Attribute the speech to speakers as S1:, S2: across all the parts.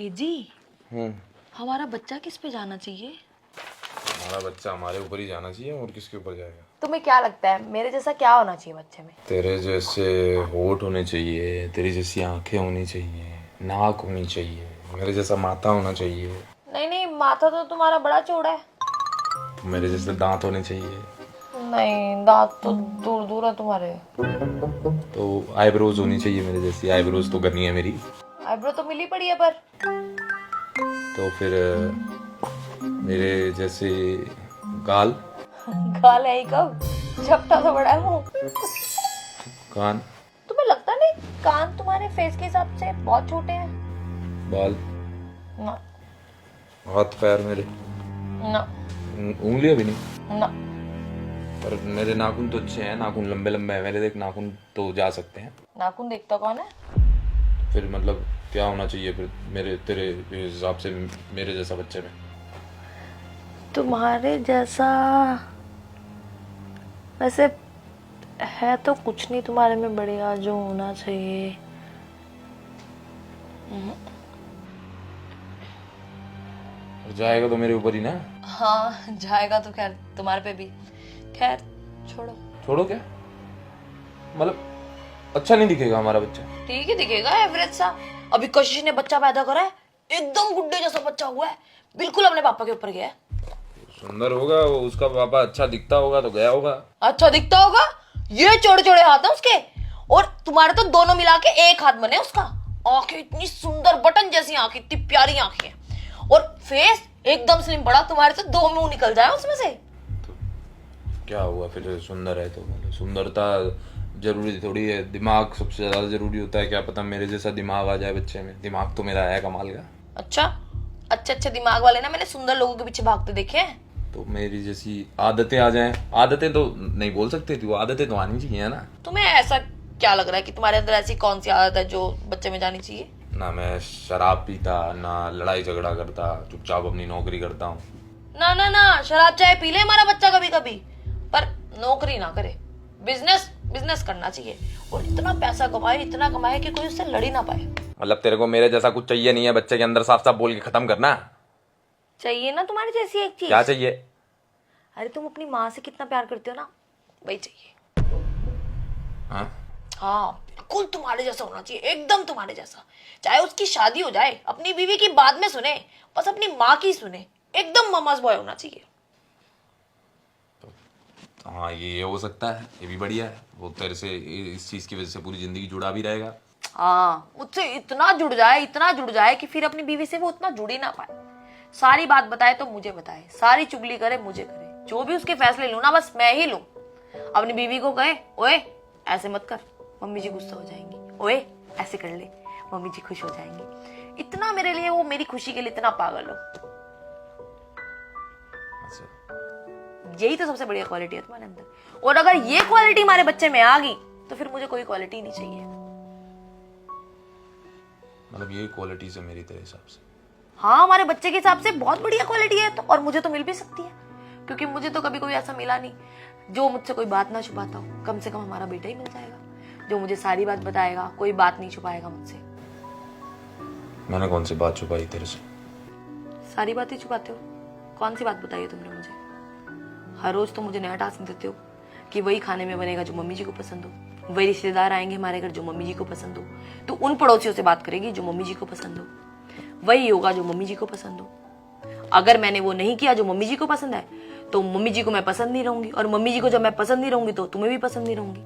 S1: ए जी,
S2: हम्म।
S1: हमारा बच्चा किस पे जाना चाहिए?
S2: हमारा बच्चा हमारे ऊपर ही जाना चाहिए, और किसके ऊपर जाएगा?
S1: तुम्हें क्या लगता है मेरे जैसा क्या होना चाहिए बच्चे में?
S2: तेरे जैसे होठ होने चाहिए, तेरी जैसी आंखें होनी चाहिए, नाक होनी चाहिए, मेरे जैसा माथा होना चाहिए।
S1: नहीं नहीं, माथा तो तुम्हारा बड़ा चौड़ा है।
S2: तो मेरे जैसे दांत होने चाहिए।
S1: नहीं, दांत तो दूर दूर है तुम्हारे।
S2: तो आईब्रोज होनी चाहिए मेरे जैसी, आईब्रोज तो करनी है मेरी।
S1: आईब्रो तो मिली पड़ी है पर।
S2: तो फिर मेरे जैसे गाल,
S1: गाल है ही कब, झपटा तो बड़ा है मुंह।
S2: कान,
S1: तुम्हें लगता नहीं कान तुम्हारे फेस के हिसाब से बहुत छोटे हैं?
S2: बाल,
S1: ना
S2: हाथ पैर मेरे,
S1: ना
S2: उंगलियां भी नहीं।
S1: ना।
S2: पर मेरे नाखून तो अच्छे हैं, नाखून लंबे लंबे हैं मेरे, देख नाखून तो जा सकते हैं।
S1: नाखून देखता कौन है?
S2: फिर मतलब क्या होना चाहिए फिर मेरे तेरे हिसाब से मेरे जैसा बच्चे में?
S1: तुम्हारे जैसा वैसे है तो कुछ नहीं तुम्हारे में बढ़िया जो होना चाहिए।
S2: और जाएगा तो मेरे ऊपर ही ना।
S1: हाँ जाएगा तो खैर तुम्हारे पे भी। खैर छोड़ो।
S2: छोड़ो क्या? मतलब अच्छा नहीं दिखेगा हमारा बच्चा?
S1: ठीक ही दिखेगा, एवरेज सा। अभी कशिश ने बच्चा पैदा करा है, एकदम गुड्डे जैसा बच्चा हुआ है, बिल्कुल अपने पापा के ऊपर गया है।
S2: सुंदर होगा वो, उसका पापा अच्छा दिखता होगा तो गया होगा।
S1: अच्छा दिखता होगा? ये चौड़े चौड़े हाथ है उसके, और तुम्हारे तो दोनों मिला के एक हाथ बने उसका। आंखें इतनी सुंदर, बटन जैसी आंखें, इतनी प्यारी आंखें, और फेस एकदम स्लिम बड़ा। तुम्हारे तो दो मुंह निकल जाए उसमें से।
S2: तो क्या हुआ फिर? सुंदर है तो मतलब सुंदरता जरूरी थोड़ी है, दिमाग सबसे ज्यादा जरूरी होता है। क्या पता मेरे जैसा दिमाग आ जाए बच्चे में। दिमाग तो मेरा है कमाल का।
S1: अच्छा, अच्छे अच्छे दिमाग वाले ना मैंने सुंदर लोगों के पीछे भागते देखे हैं।
S2: तो मेरी जैसी आदतें आ जाएं। आदतें तो नहीं बोल सकते थी, वो आदतें तो आनी चाहिए ना।
S1: तुम्हें ऐसा क्या लग रहा है कि तुम्हारे अंदर ऐसी कौन सी आदत है जो बच्चे में जानी चाहिए?
S2: ना मैं शराब पीता, ना लड़ाई झगड़ा करता, चुपचाप अपनी नौकरी करता हूँ।
S1: ना ना ना, शराब चाय पी ले हमारा बच्चा कभी कभी, पर नौकरी ना करे। बिजनेस बिजनेस करना चाहिए, और इतना पैसा कमाए, इतना कमाए कि कोई उससे लड़ ही ना पाए।
S2: मतलब तेरे को मेरे जैसा कुछ चाहिए नहीं है बच्चे के अंदर? साफ साफ बोल के खत्म करना।
S1: चाहिए ना तुम्हारी जैसी एक चीज।
S2: क्या चाहिए?
S1: अरे तुम अपनी माँ से कितना प्यार करते हो ना, वही चाहिए।
S2: हाँ?
S1: हाँ बिल्कुल तुम्हारे जैसा होना चाहिए, एकदम तुम्हारे जैसा। चाहे उसकी शादी हो जाए, अपनी बीवी की बाद में सुने, बस अपनी माँ की सुने। एकदम ममाज बॉय होना चाहिए।
S2: हाँ, ये हो सकता है, ये भी बढ़िया है। वो तेरे से इस चीज की वजह से पूरी जिंदगी जुड़ा भी रहेगा।
S1: हाँ, मुझसे इतना जुड़ जाए, इतना जुड़ जाए कि फिर अपनी बीवी से वो उतना जुड़ ही ना पाए। सारी बात बताए तो मुझे बताए, सारी चुगली करे मुझे करे, जो भी उसके फैसले लूं ना बस मैं ही लूं। अपनी बीवी को कहे, ओए ऐसे मत कर, मम्मी जी गुस्सा हो जाएंगी। ओए ऐसे कर ले, मम्मी जी खुश हो जाएंगी। इतना मेरे लिए, वो मेरी खुशी के लिए इतना पागल हो।
S2: अच्छा।
S1: यही तो सबसे बढ़िया क्वालिटी है तुम्हारे अंदर। और अगर ये क्वालिटी हमारे बच्चे में आ गई तो फिर मुझे कोई क्वालिटी नहीं चाहिए।
S2: मतलब ये क्वालिटी से मेरी तेरे हिसाब से?
S1: हाँ, हमारे बच्चे के हिसाब से बहुत बढ़िया क्वालिटी है तो, और मुझे तो मिल भी सकती है, क्योंकि मुझे तो कभी कोई ऐसा मिला नहीं जो मुझसे कोई बात ना छुपाता हो। कम से कम हमारा बेटा ही मिल जाएगा जो मुझे सारी बात बताएगा, कोई बात नहीं छुपाएगा मुझसे।
S2: मैंने कौन सी बात छुपाई तेरे से?
S1: सारी बात ही छुपाते हो। कौन सी बात बताई है तुमने मुझे? हर रोज तो मुझे नया टास्क देते हो कि वही खाने में बनेगा जो मम्मी जी को पसंद हो, वही रिश्तेदार आएंगे हमारे घर जो मम्मी जी को पसंद हो, तो उन पड़ोसियों से बात करेगी जो मम्मी जी को पसंद हो, वही होगा जो मम्मी जी को पसंद हो। अगर मैंने वो नहीं किया जो मम्मी जी को पसंद है तो मम्मी जी को मैं पसंद नहीं रहूंगी, और मम्मी जी को जब मैं पसंद नहीं रहूंगी तो तुम्हें भी पसंद नहीं रहूंगी।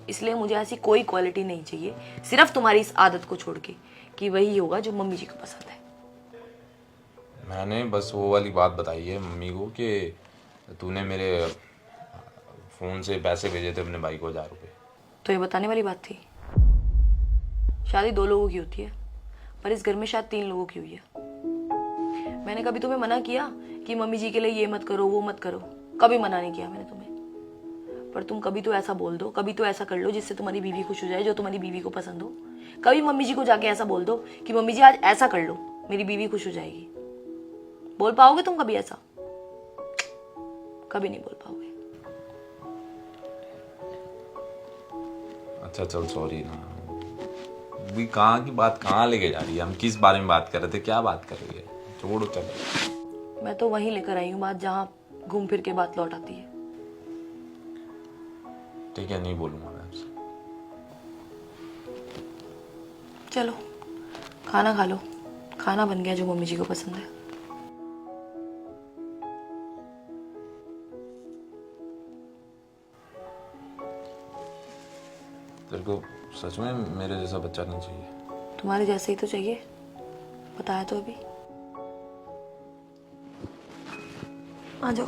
S1: इसलिए मुझे ऐसी कोई क्वालिटी नहीं चाहिए, सिर्फ तुम्हारी इस आदत को छोड़ के कि वही होगा जो मम्मी जी को पसंद है।
S2: मैंने बस वो वाली बात बताई है मम्मी को कि तूने मेरे फोन से पैसे भेजे थे अपने भाई को 1000 रुपये।
S1: तो ये बताने वाली बात थी? शादी दो लोगों की होती है, पर इस घर में शायद 3 लोगों की हुई है। मैंने कभी तुम्हें मना किया कि मम्मी जी के लिए ये मत करो वो मत करो? कभी मना नहीं किया मैंने तुम्हें। पर तुम कभी तो ऐसा बोल दो, कभी तो ऐसा कर लो जिससे तुम्हारी बीवी खुश हो जाए, जो तुम्हारी बीवी को पसंद हो। कभी मम्मी जी को जाके ऐसा बोल दो कि मम्मी जी आज ऐसा कर लो, मेरी बीवी खुश हो जाएगी। बोल पाओगे तुम कभी ऐसा? कभी नहीं बोल पाओगे।
S2: अच्छा चल, सॉरी ना, भी कहाँ की बात कहाँ लेके जा रही है? हम किस बारे में बात कर रहे थे? क्या बात कर रही है? छोड़ो चलो।
S1: मैं तो वहीं लेकर आई हूँ बात जहाँ घूम फिर के बात लौट आती है।
S2: ठीक है, नहीं बोलूंगा मैं आपसे।
S1: चलो खाना खा लो, खाना बन गया जो मम्मी जी को पसंद है।
S2: तेरे को सच में मेरे जैसा बच्चा नहीं चाहिए?
S1: तुम्हारे जैसे ही तो चाहिए, बताया तो अभी। आ जाओ।